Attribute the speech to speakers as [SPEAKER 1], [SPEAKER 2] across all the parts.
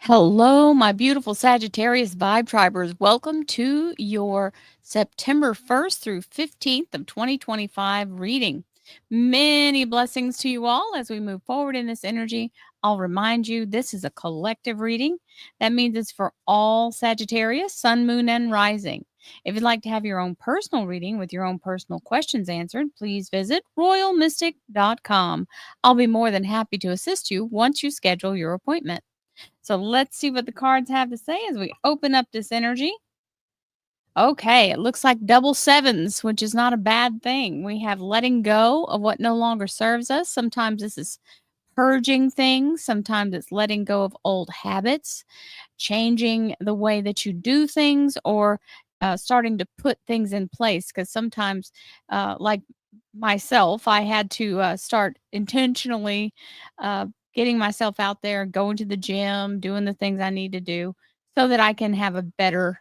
[SPEAKER 1] Hello, my beautiful Sagittarius Vibe Tribers. Welcome to your September 1st through 15th of 2025 reading. Many blessings to you all as we move forward in this energy. I'll remind you this is a collective reading. That means it's for all Sagittarius, Sun, Moon, and Rising. If you'd like to have your own personal reading with your own personal questions answered, please visit royalmystic.com. I'll be more than happy to assist you once you schedule your appointment. So let's see what the cards have to say as we open up this energy. Okay, it looks like double sevens, which is not a bad thing. We have letting go of what no longer serves us. Sometimes this is purging things, sometimes it's letting go of old habits, changing the way that you do things, or starting to put things in place. Because sometimes, like myself, I had to start intentionally getting myself out there, going to the gym, doing the things I need to do so that I can have a better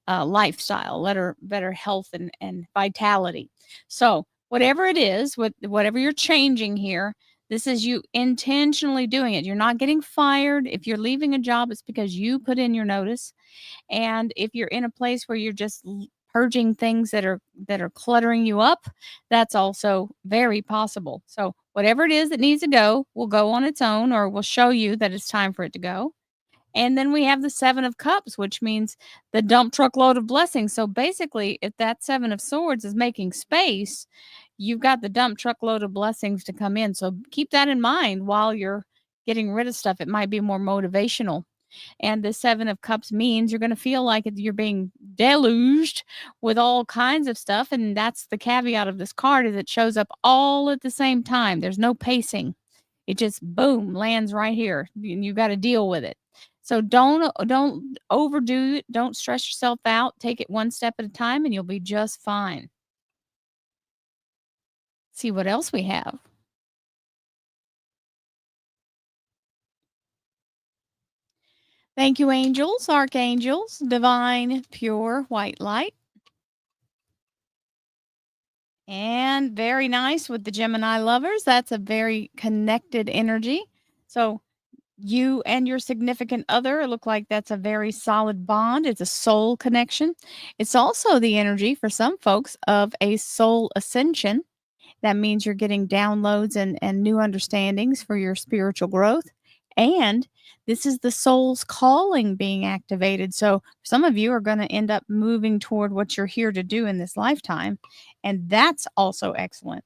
[SPEAKER 1] lifestyle, better health and vitality. So, whatever it is, whatever you're changing here, this is you intentionally doing it. You're not getting fired. If you're leaving a job, it's because you put in your notice. And if you're in a place where you're just purging things that are cluttering you up, that's also very possible. So whatever it is that needs to go will go on its own, or will show you that it's time for it to go. And then we have the 7 of cups, which means the dump truck load of blessings. So basically, if that 7 of swords is making space, you've got the dump truck load of blessings to come in. So keep that in mind while you're getting rid of stuff. It might be more motivational. And the 7 of cups means you're going to feel like you're being deluged with all kinds of stuff. And that's the caveat of this card, is it shows up all at the same time. There's no pacing. It just boom lands right here. And you got to deal with it. So don't overdo it. Don't stress yourself out. Take it one step at a time and you'll be just fine. See what else we have. Thank you, angels, archangels, divine, pure white light. And very nice with the Gemini lovers. That's a very connected energy. So you and your significant other look like that's a very solid bond. It's a soul connection. It's also the energy for some folks of a soul ascension. That means you're getting downloads and new understandings for your spiritual growth. And this is the soul's calling being activated. So some of you are going to end up moving toward what you're here to do in this lifetime. And that's also excellent.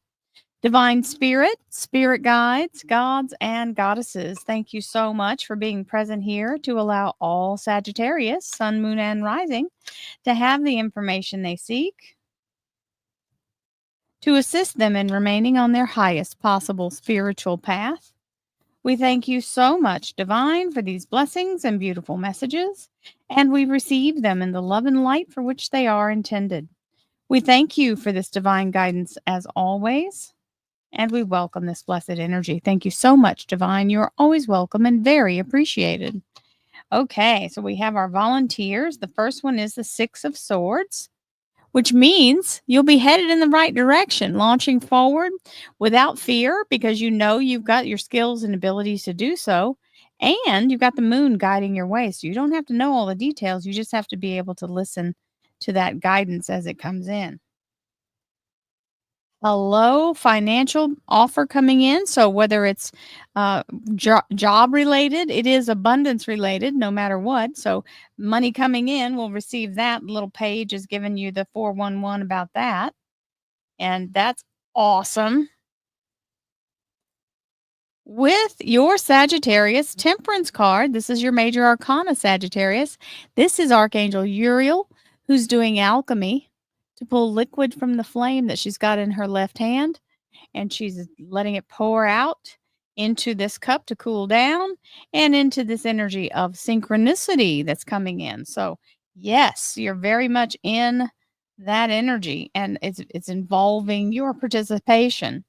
[SPEAKER 1] Divine Spirit, spirit guides, gods, and goddesses, thank you so much for being present here to allow all Sagittarius, Sun, Moon, and Rising to have the information they seek to assist them in remaining on their highest possible spiritual path. We thank you so much, Divine, for these blessings and beautiful messages, and we receive them in the love and light for which they are intended. We thank you for this divine guidance as always, and we welcome this blessed energy. Thank you so much, Divine. You're always welcome and very appreciated. Okay, so we have our volunteers. The first one is the 6 of Swords, which means you'll be headed in the right direction, launching forward without fear because you know you've got your skills and abilities to do so. And you've got the moon guiding your way. So you don't have to know all the details. You just have to be able to listen to that guidance as it comes in. A low financial offer coming in. So whether it's job related, it is abundance related, no matter what. So money coming in will receive that. Little page is giving you the 411 about that. And that's awesome. With your Sagittarius Temperance card, this is your major arcana, Sagittarius. This is Archangel Uriel, who's doing alchemy to pull liquid from the flame that she's got in her left hand, and she's letting it pour out into this cup to cool down and into this energy of synchronicity that's coming in. So, yes, you're very much in that energy, and it's involving your participation.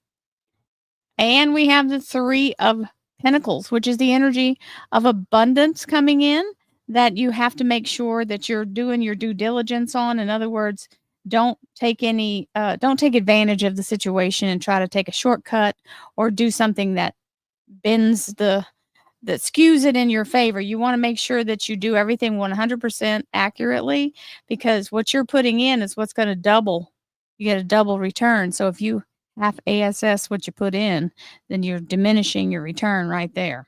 [SPEAKER 1] And we have the 3 of Pentacles, which is the energy of abundance coming in that you have to make sure that you're doing your due diligence on. In other words, don't take advantage of the situation and try to take a shortcut or do something that bends that skews it in your favor. You want to make sure that you do everything 100% accurately, because what you're putting in is what's going to double. You get a double return. So if you half ASS what you put in, then you're diminishing your return right there.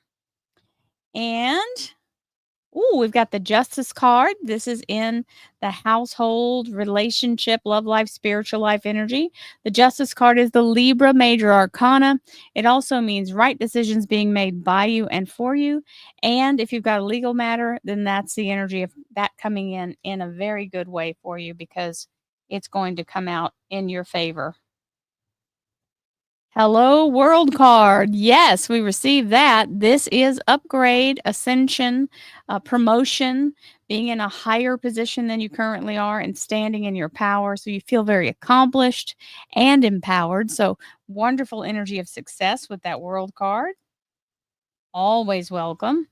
[SPEAKER 1] And ooh, we've got the Justice card. This is in the household, relationship, love life, spiritual life energy. The Justice card is the Libra major arcana. It also means right decisions being made by you and for you. And if you've got a legal matter, then that's the energy of that coming in a very good way for you, because it's going to come out in your favor. Hello, World card. Yes, we received that. This is upgrade, ascension, promotion, being in a higher position than you currently are and standing in your power. So you feel very accomplished and empowered. So wonderful energy of success with that World card. Always welcome.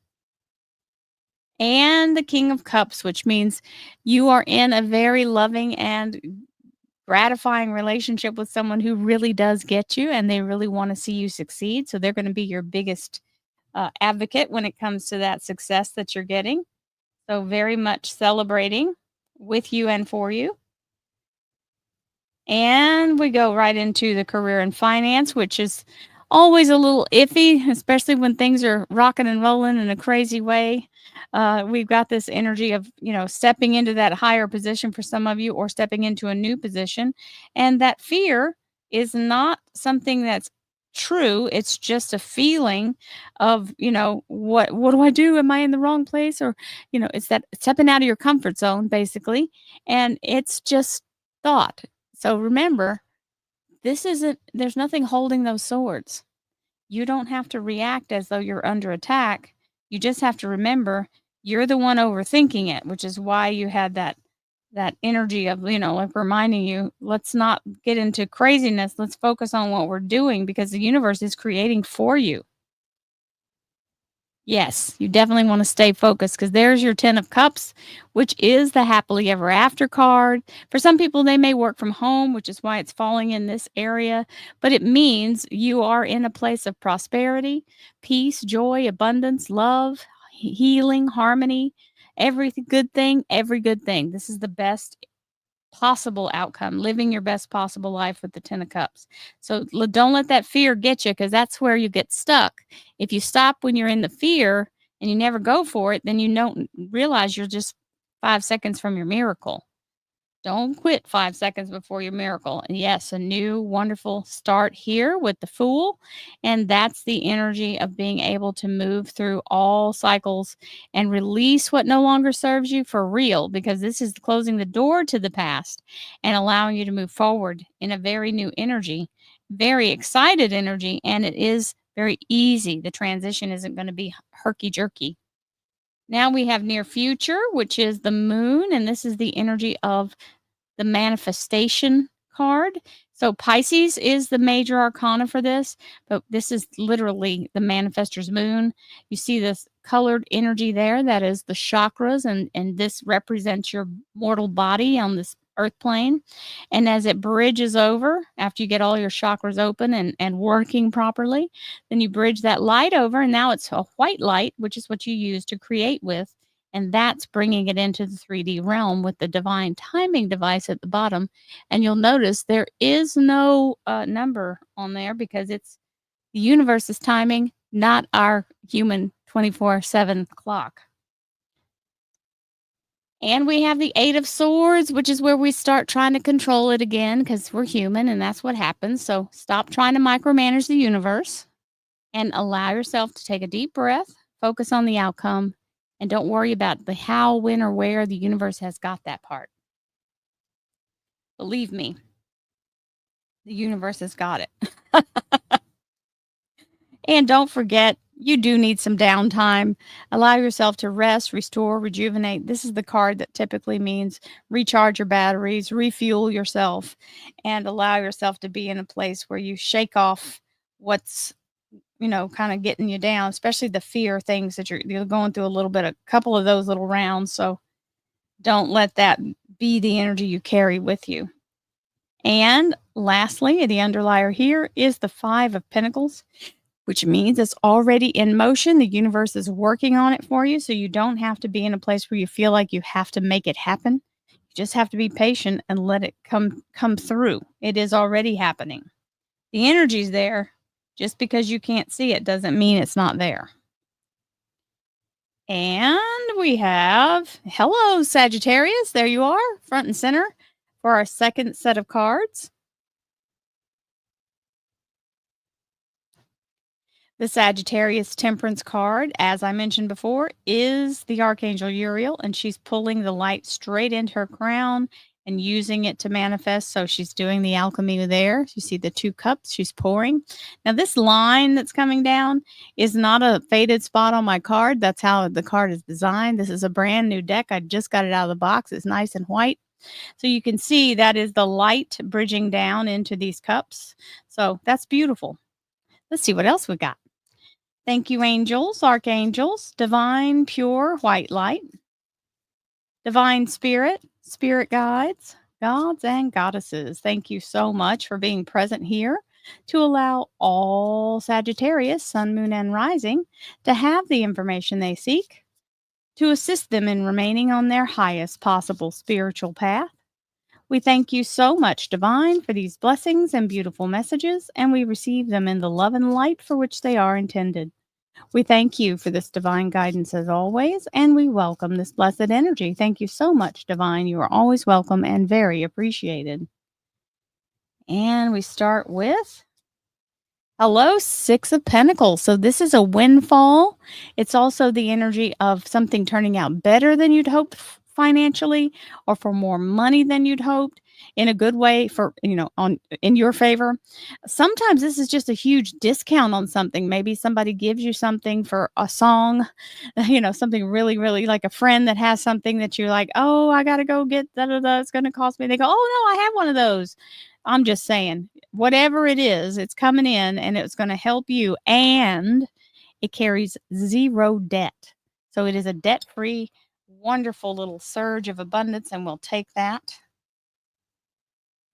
[SPEAKER 1] And the King of Cups, which means you are in a very loving and gratifying relationship with someone who really does get you and they really want to see you succeed. So they're going to be your biggest advocate when it comes to that success that you're getting. So, very much celebrating with you and for you. And we go right into the career and finance, which is always a little iffy, especially when things are rocking and rolling in a crazy way. We've got this energy of, stepping into that higher position for some of you, or stepping into a new position. And that fear is not something that's true. It's just a feeling of, what do I do? Am I in the wrong place? Or, it's that stepping out of your comfort zone, basically. And it's just thought. So remember, there's nothing holding those swords. You don't have to react as though you're under attack. You just have to remember you're the one overthinking it, which is why you had that energy of, like reminding you, let's not get into craziness. Let's focus on what we're doing, because the universe is creating for you. Yes, you definitely want to stay focused, because there's your 10 of Cups, which is the happily ever after card. For some people, they may work from home, which is why it's falling in this area, but it means you are in a place of prosperity, peace, joy, abundance, love, healing, harmony, every good thing, every good thing. This is the best possible outcome, living your best possible life with the 10 of Cups. So don't let that fear get you, because that's where you get stuck. If you stop when you're in the fear and you never go for it, then you don't realize you're just 5 seconds from your miracle. Don't quit 5 seconds before your miracle. And yes, a new wonderful start here with the Fool. And that's the energy of being able to move through all cycles and release what no longer serves you for real, because this is closing the door to the past and allowing you to move forward in a very new energy, very excited energy. And it is very easy. The transition isn't going to be herky jerky. Now we have near future, which is the moon, and this is the energy of the manifestation card. So Pisces is the major arcana for this, but this is literally the manifestor's moon. You see this colored energy there, that is the chakras, and this represents your mortal body on this earth plane. And as it bridges over, after you get all your chakras open and working properly, then you bridge that light over, and now it's a white light, which is what you use to create with. And that's bringing it into the 3D realm with the divine timing device at the bottom. And you'll notice there is no number on there, because it's the universe's timing, not our human 24/7 clock. And we have the 8 of Swords, which is where we start trying to control it again, because we're human and that's what happens. So stop trying to micromanage the universe and allow yourself to take a deep breath, focus on the outcome, and don't worry about the how, when, or where. The universe has got that part. Believe me, the universe has got it. And don't forget, you do need some downtime. Allow yourself to rest, restore, rejuvenate. This is the card that typically means recharge your batteries, refuel yourself, and allow yourself to be in a place where you shake off what's kind of getting you down, especially the fear things that you're going through a couple of those little rounds. So don't let that be the energy you carry with you. And lastly, the underlier here is the 5 of Pentacles. which means it's already in motion. The universe is working on it for you, so you don't have to be in a place where you feel like you have to make it happen. You just have to be patient and let it come through. It is already happening. The energy's there. Just because you can't see it doesn't mean it's not there. And we have, hello, Sagittarius. There you are, front and center for our second set of cards. The Sagittarius Temperance card, as I mentioned before, is the Archangel Uriel, and she's pulling the light straight into her crown and using it to manifest. So she's doing the alchemy there. You see the 2 cups she's pouring. Now, this line that's coming down is not a faded spot on my card. That's how the card is designed. This is a brand new deck. I just got it out of the box. It's nice and white. So you can see that is the light bridging down into these cups. So that's beautiful. Let's see what else we got. Thank you, angels, archangels, divine, pure, white light, divine spirit, spirit guides, gods, and goddesses. Thank you so much for being present here to allow all Sagittarius, sun, moon, and rising to have the information they seek to assist them in remaining on their highest possible spiritual path. We thank you so much, Divine, for these blessings and beautiful messages, and we receive them in the love and light for which they are intended. We thank you for this divine guidance as always, and we welcome this blessed energy. Thank you so much, Divine. You are always welcome and very appreciated. And we start with hello, 6 of Pentacles. So this is a windfall. It's also the energy of something turning out better than you'd hoped financially, or for more money than you'd hoped, in a good way, for in your favor. Sometimes this is just a huge discount on something. Maybe somebody gives you something for a song, something really, really, like a friend that has something that you're like, oh, I gotta go get da. It's gonna cost me. They go, oh no, I have one of those. I'm just saying, whatever it is, it's coming in and it's going to help you, and it carries 0 debt. So it is a debt-free, wonderful little surge of abundance, and we'll take that.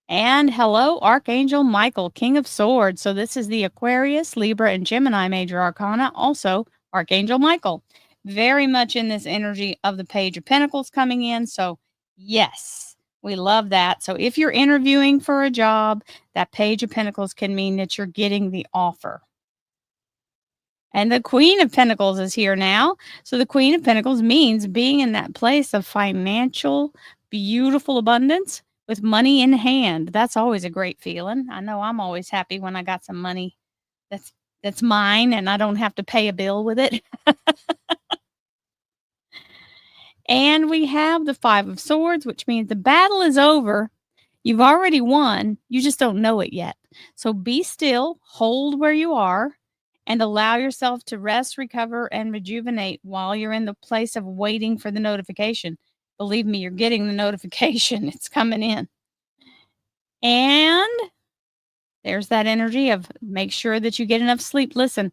[SPEAKER 1] And hello, Archangel Michael, King of Swords. So this is the Aquarius, Libra, and Gemini major arcana. Also, Archangel Michael, very much in this energy of the Page of Pentacles coming in. So yes, we love that. So if you're interviewing for a job, that Page of Pentacles can mean that you're getting the offer. And the Queen of Pentacles is here now. So the Queen of Pentacles means being in that place of financial, beautiful abundance with money in hand. That's always a great feeling. I know I'm always happy when I got some money that's mine and I don't have to pay a bill with it. And we have the 5 of Swords, which means the battle is over. You've already won. You just don't know it yet. So be still, hold where you are, and allow yourself to rest, recover, and rejuvenate while you're in the place of waiting for the notification. Believe me, you're getting the notification. It's coming in. And there's that energy of make sure that you get enough sleep. Listen,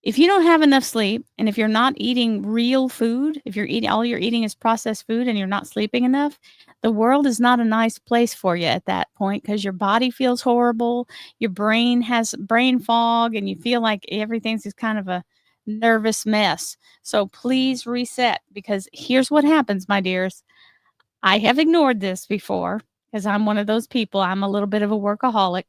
[SPEAKER 1] if you don't have enough sleep, and if you're not eating real food, if you're eating, all you're eating is processed food and you're not sleeping enough, the world is not a nice place for you at that point, because your body feels horrible, your brain has brain fog, and you feel like everything's just kind of a nervous mess. So please reset, because here's what happens, my dears. I have ignored this before because I'm one of those people. I'm a little bit of a workaholic,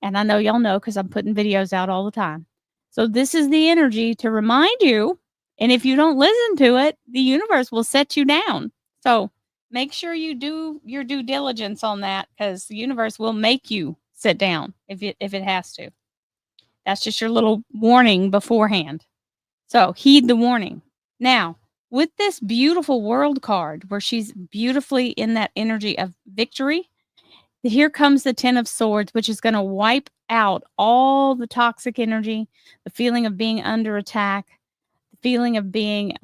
[SPEAKER 1] and I know y'all know because I'm putting videos out all the time. So this is the energy to remind you, and if you don't listen to it, the universe will set you down. So make sure you do your due diligence on that, because the universe will make you sit down if it has to. That's just your little warning beforehand. So heed the warning. Now, with this beautiful world card where she's beautifully in that energy of victory, here comes the 10 of Swords, which is going to wipe out all the toxic energy, the feeling of being under attack, the feeling of being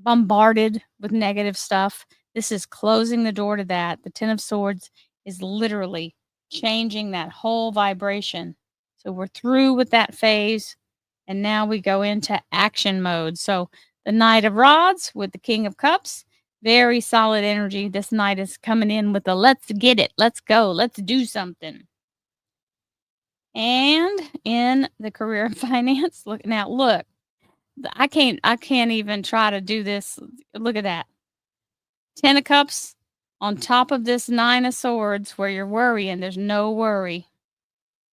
[SPEAKER 1] bombarded with negative stuff. This is closing the door to that. The 10 of Swords is literally changing that whole vibration. So we're through with that phase, and now we go into action mode. So the Knight of Rods with the King of Cups, very solid energy. This night is coming in with a let's get it, let's go, let's do something. And in the career and finance, look now, look, I can't even try to do this. Look at that. 10 of cups on top of this 9 of swords where you're worrying, there's no worry.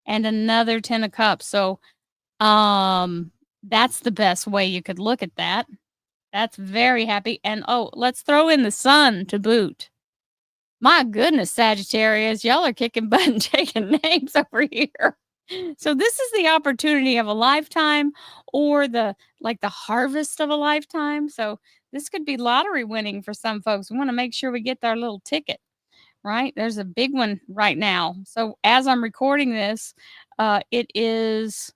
[SPEAKER 1] And another 10 of cups. So, that's the best way you could look at that. That's very happy. And oh, let's throw in the sun to boot. My goodness, Sagittarius, y'all are kicking butt and taking names over here. So this is the opportunity of a lifetime or the harvest of a lifetime. So this could be lottery winning for some folks. We want to make sure we get our little ticket, right? There's a big one right now. So as I'm recording this, it is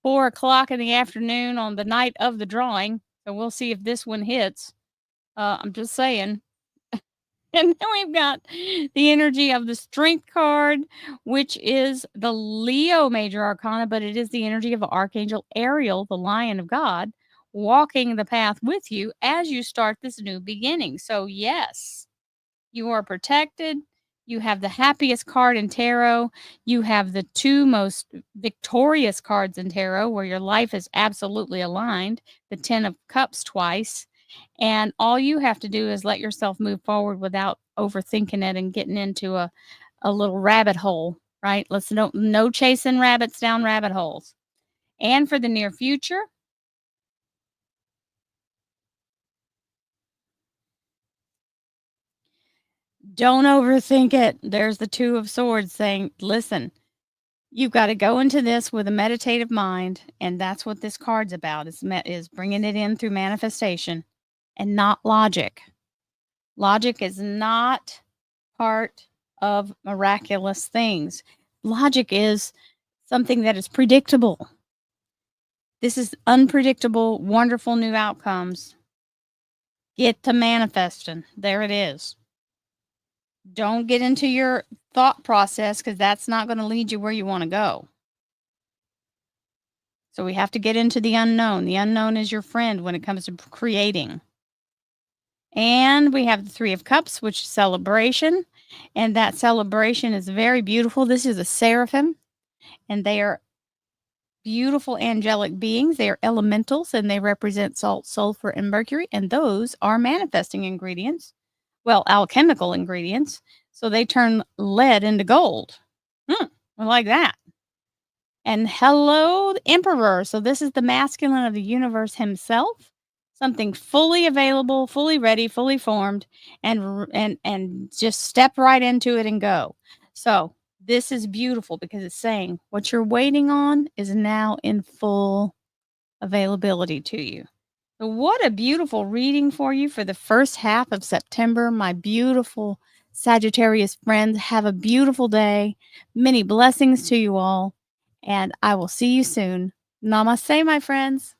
[SPEAKER 1] 4 o'clock in the afternoon on the night of the drawing. So we'll see if this one hits. I'm just saying. And then we've got the energy of the Strength card, which is the Leo major arcana, but it is the energy of Archangel Ariel, the Lion of God, walking the path with you as you start this new beginning. So, yes, you are protected. You have the happiest card in tarot. You have the two most victorious cards in tarot where your life is absolutely aligned, the 10 of Cups twice. And all you have to do is let yourself move forward without overthinking it and getting into a little rabbit hole, right? Let's no chasing rabbits down rabbit holes. And for the near future, don't overthink it. There's the Two of Swords saying, listen, you've got to go into this with a meditative mind, and that's what this card's about. Is bringing it in through manifestation and not logic. Logic is not part of miraculous things. Logic is something that is predictable. This is unpredictable, wonderful new outcomes. Get to manifesting. There it is. Don't get into your thought process because that's not going to lead you where you want to go. So we have to get into the unknown. The unknown is your friend when it comes to creating. And we have the Three of Cups, which is celebration. And that celebration is very beautiful. This is a seraphim, and they are beautiful angelic beings. They are elementals, and they represent salt, sulfur, and mercury. And those are manifesting ingredients. Well, alchemical ingredients. So they turn lead into gold. I like that. And hello, the Emperor. So this is the masculine of the universe himself. Something fully available, fully ready, fully formed, and just step right into it and go. So this is beautiful because it's saying what you're waiting on is now in full availability to you. So what a beautiful reading for you for the first half of September, my beautiful Sagittarius friends. Have a beautiful day. Many blessings to you all, and I will see you soon. Namaste, my friends.